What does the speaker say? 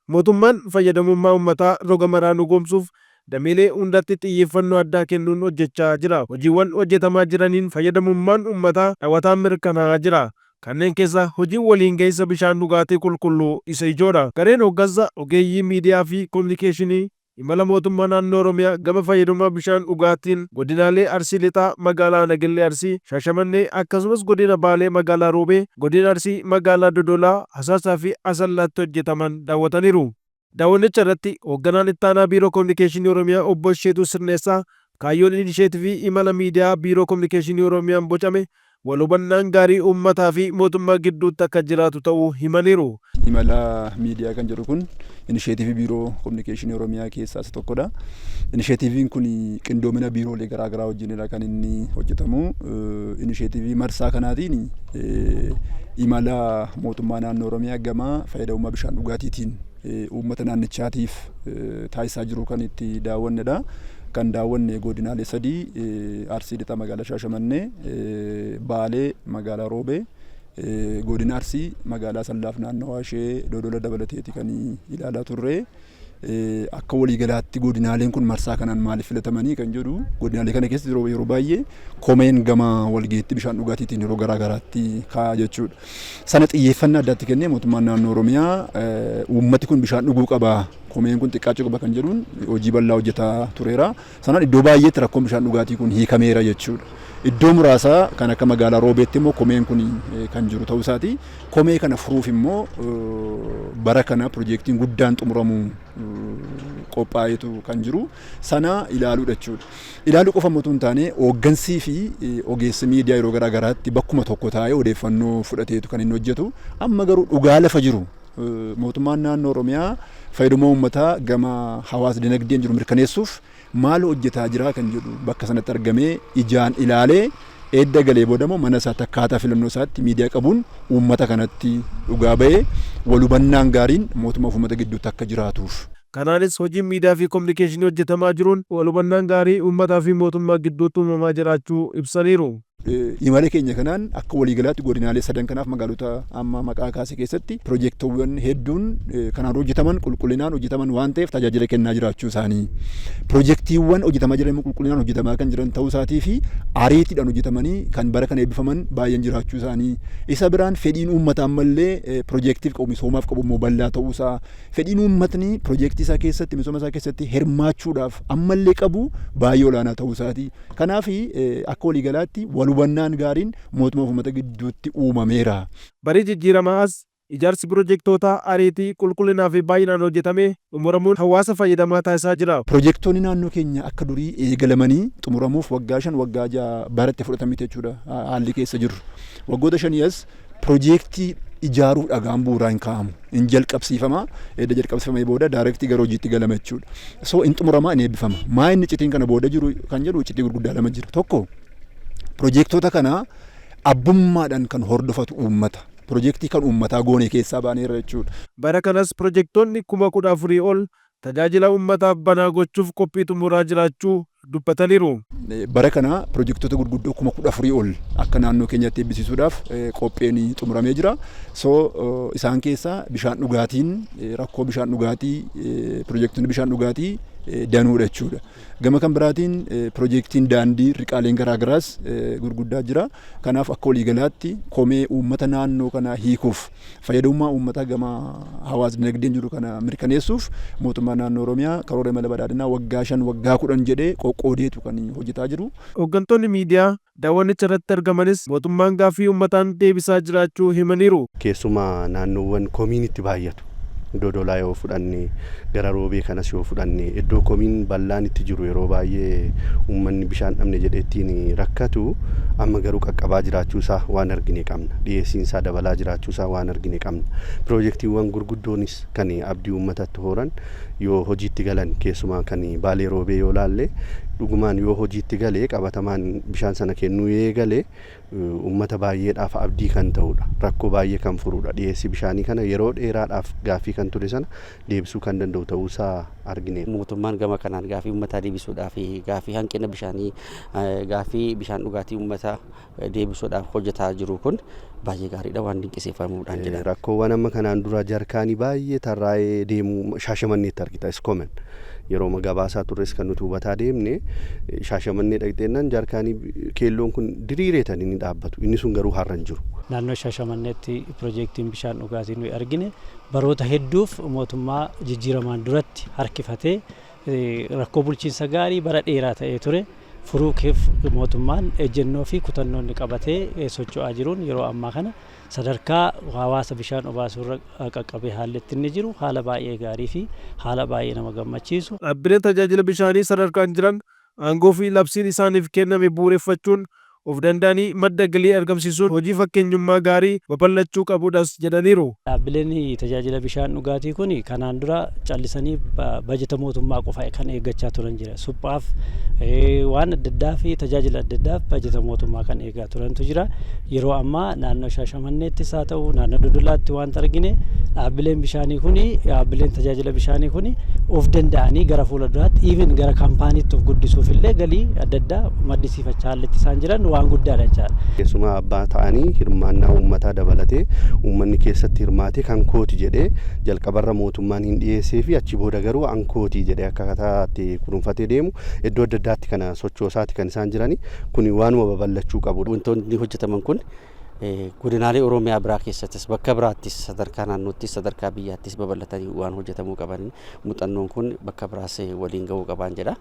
Mootummaan fayyadamummaa uummataa roga maraan dhugoomsuuf dameelee hundatti xiyyeeffannoo addaa kennuun hojjechaa jira. Hojiiwwan hojjetamaa jiraniin fayyadamummaan uummataa dhawataan mirkanaa'aa jira. Kanneen keessaa hojiin waliin gahinsa bishaan dhugaatii qulqulluu isa ijoodha. Gareen hooggansa ogeeyyii miidiyaa fi kominikeeshinii imala mootummaa naannoo Oromiyaa gama fayyadamummaa bishaan dhugaatiin godinaalee Arsii Lixaa, magaalaa Nageellee Arsii, Shaashamannee akkasumas godina Baalee magaalaa Roobee, godina Arsii magaalaa Dodolaa, Hasaasaa fi Asallaatti hojjetaman daawwataniiru. Daawwannicha irratti hoogganaan ittaanaa biiroo kominikeeshinii Oromiyaa obbo Isheetuu Sirneessaa kaayyoon inisheetivii imala miidiyaa biiroo kominikeeshinii Oromiyaan bocame wal hubannaan gaarii uummataa fi mootummaa gidduutti akka jiraatu ta'uu himaniiru. Imala miidiyaa kan jedhu kun inisheetivii biiroo kominikeeshinii Oromiyaa keessaa isa tokkodha. Inisheetiviin kun qindoomina biiroolee garaagaraa wajjinidha kan inni hojjetamu. Inisheetivii marsaa kanaatiin imala mootummaa naannoo Oromiyaa gama fayyadamummaa bishaan dhugaatiitiin uummata naannichaatiif taasisaa jiru kan itti daawwannedha. Kan daawwanne godinaalee sadii Arsii Lixaa magaalaa Shaashamannee, Baalee magaalaa Roobee, godina Arsii magaalaa Sallaaf naannawaa ishee Dodola dabalateeti kan ilaalaa turre. Akka waliigalaatti godinaaleen kun marsaa kanaan maaliif filatamanii kan jedhu godinaalee kana keessa yeroo baay'ee komeen gama walgeetti bishaan dhugaatiitiin yeroo garaagaraatti ka'aa jechuudha. Sana xiyyeeffannaa addaatti kennee mootummaan naannoo Oromiyaa uummati kun bishaan dhuguu qaba, komeen kun xiqqaachuu qaba kan jedhuun hojii bal'aa hojjetaa tureera. Sanaan iddoo baay'eetti rakkoon bishaan dhugaatii kun hiikameera jechuudha. Iddoo muraasaa kan akka magaalaa Roobeetti immoo komeen kun kan jiru ta'uu isaati. Komee kana furuuf immoo bara kana piroojeektiin guddaan xumuramu qophaa'eetu kan jiru sana ilaaluudha jechuudha. Ilaaluu qofa otoo hin taane hooggansii fi ogeessi miidiyaa yeroo garaagaraatti bakkuma tokko taa'ee odeeffannoo fudhateetu kan inni hojjetu. Amma garuu dhugaa lafa jiru mootummaan naannoo Oromiyaa fayyadamuu uummataa gama hawaasa dinagdeen jiru mirkaneessuuf maal hojjetaa jira kan jedhu bakka sanatti argamee ijaan ilaalee edda galee boodamoo mana isaatti akkaataa filannoo isaatti miidiyaa qabuun uummata kanatti dhugaa ba'ee wal hubannaan gaariin mootummaa fi uummata gidduutti akka jiraatuuf. Kanaanis hojiin miidiyaa fi kominikeeshinii hojjetamaa jiruun wal hubannaan gaarii uummataa fi mootummaa gidduutti uumamaa jiraachuu ibsaniiru. Imala keenya kanaan akka waliigalaatti godinaalee sadan kanaaf magaalota amma maqaa kaase keessatti piroojeektoowwan hedduun kanaan hojjetaman qulqullinaan hojjetaman waan ta'eef tajaajila kennaa jiraachuu isaanii. Piroojeektiiwwan hojjetamaa jiran qulqullinaan hojjetamaa kan jiran ta'uu isaatii fi ariitiidhaan hojjetamanii kan bara kana eebbifaman baay'een jiraachuu isaanii. Isa biraan fedhiin uummataa ammallee piroojeektiif qabu misoomaaf qabu immoo bal'aa ta'uu isaa. Fedhiin uummatni piroojeektii isaa keessatti misooma isaa keessatti hirmaachuudhaaf ammallee qabu baay'ee olaanaa ta'uu isaati. Kanaaf akka waliigalaatti wal hubannaan gaariin mootummaa fi uummata gidduutti uumameera. Barii jijjiiramaas ijaarsi piroojeektoota ariitii qulqullinaa fi baay'inaan hojjetamee xumuramuun hawaasa fayyadamaa taasisaa jira. Piroojeektoonni naannoo keenya akka durii eegalamanii xumuramuuf waggaa 5 waggaa 6 baratti fudhatamite jechuudha haalli keessa jiru. Waggoota 5 as piroojeektii ijaaruu dhagaan bu'uuraa hin kaa'amu. In jalqabsiifama. Edda jalqabsiifamee booda daayirektii gara hojiitti galama jechuudha. So in xumurama in eebbifama. Maa inni citiin kana booda jiru kan jedhu citii gurguddaa lama jira. Tokko piroojeektoota kana abbummaadhaan kan hordofatu uummata. Piroojeektii kan uummataa goonee keessaa baaneera jechuudha. Bara kanas piroojeektoonni 14,000 ol tajaajila uummataaf banaa gochuuf qophii xumuraa jiraachuu dubbataniiru. Bara kana piroojeektoota gurguddoo 14,000 ol akka naannoo keenyatti eebbisiisuudhaaf qophiin xumuramee jira. So isaan keessaa bishaan dhugaatiin rakkoo bishaan dhugaatii piroojeektoonni bishaan dhugaatii danuudha jechuudha. Gama kan biraatiin piroojeektiin daandii riqaaleen garaagaraas gurguddaa jira. Kanaaf akka waliigalaatti komee uummata naannoo kana hiikuuf fayyadamummaa uummataa gama hawaasa dinagdeen jiru kana mirkaneessuuf mootummaan naannoo Oromiyaa karoora imala badhaadhinaa waggaa 5 waggaa 10 jedhee qoqqoodeetu kan hojjetaa jiru. Hooggantoonni miidiyaa daawwannicha irratti argamanis mootummaan gaaffii uummataan deebisaa jiraachuu himaniiru. Keessumaa naannoowwan komiinitti baay'atu. Dodolaa yoo fudhanne gara Roobee kanas yoo fudhanne iddoo komiin bal'aan itti jiru yeroo baay'ee uummanni bishaan dhabne jedheettiin rakkatu amma garuu qaqqabaa jiraachuu isaa waan argine qabna. Dhiyeessiin isaa dabalaa jiraachuu isaa waan argine qabna. Piroojeektiiwwan gurguddoonis kan abdii uummatatti horan yoo hojiitti galan keessumaa kan Baalee Roobee yoo laalle dhugumaan yoo hojiitti galee qabatamaan bishaan sana kennuu eegale uummata baay'eedhaaf abdii kan ta'udha. Rakkoo baay'ee kan furudha. Dhiyeessii bishaanii kana yeroo dheeraadhaaf gaaffii kan ture sana deebisuu kan danda'u ta'uusaa argine. Mootummaan gama kanaan gaaffii uummataa deebisuudhaaf gaaffii hanqina bishaanii gaaffii bishaan dhugaatii uummataa deebisuudhaaf hojjetaa jiru kun baay'ee gaariidha, waan dinqisiifamuudhaan jedha. Rakkoowwan amma kanaan dura jarkaanii baay'ee tarraa'ee deemuu Shaashamanneetti argita iskoomen. Yeroo gabaasaa turres kan nuti hubataa deemne Shaashamannee dhaqxeennan jarkaanii keelloon kun diriireetan inni dhaabbatu. Inni sun garuu har'a hin jiru. Naannoo Shaashamanneetti piroojeektiin bishaan dhugaatii nuyi argine baroota hedduuf mootummaa jijjiiramaan duratti harkifatee rakkoo bulchiinsa gaarii bara dheeraa ta'ee ture. Furuuf mootummaan ejjennoo fi kutannoonni qabatee socho'aa jiruun yeroo ammaa kana sadarkaa hawaasa bishaan obaasuurra qaqqabee haalli inni jiru haala baay'ee gaarii fi haala baay'ee nama gammachiisu. Dhaabbileen tajaajila bishaanii sadarkaan jiran aangoo fi labsiin isaaniif kenname bu'uureffachuun of danda'anii madda galii argamsiisuun hojii fakkeenyummaa gaarii babal'achuu qabudhas jedhaniiru. Dhaabbileen tajaajila bishaan dhugaatii kun kanaan dura callisanii bajeta mootummaa qofa kan eeggachaa turan jira. Suphaaf waan adda addaa fi tajaajila adda addaaf bajeta mootummaa kan eegaa turantu jira. Yeroo ammaa naannoo Shaashamanneettis haa ta'u naannoo Dodolaatti waan argine dhaabbileen bishaanii kun dhaabbileen tajaajila bishaanii kun of danda'anii gara fuulduraatti even gara kaampaaniitti of guddisuuf illee galii adda addaa maddisiifachaa haalli isaan jiran waan guddaadha jechaadha. Keessumaa abbaa ta'anii hirmaannaa uummataa dabalatee uummanni keessatti hirmaatee kan kooti jedhee jalqabarra mootummaan hin dhiyeessee fi achi booda garuu an kootii jedhee akkataatti kunuunfatee deemu iddoo adda addaatti kana sochoosaati kan isaan jirani kun waanuma babal'achuu qabudha. Wantoonni hojjetaman kun godinaalee Oromiyaa biraa keessattis bakka biraattis sadarkaa naannoottis sadarkaa biyyaattis babal'atanii waan hojjetamuu qaban muuxannoon kun bakka biraas waliin gahuu qaban jedha.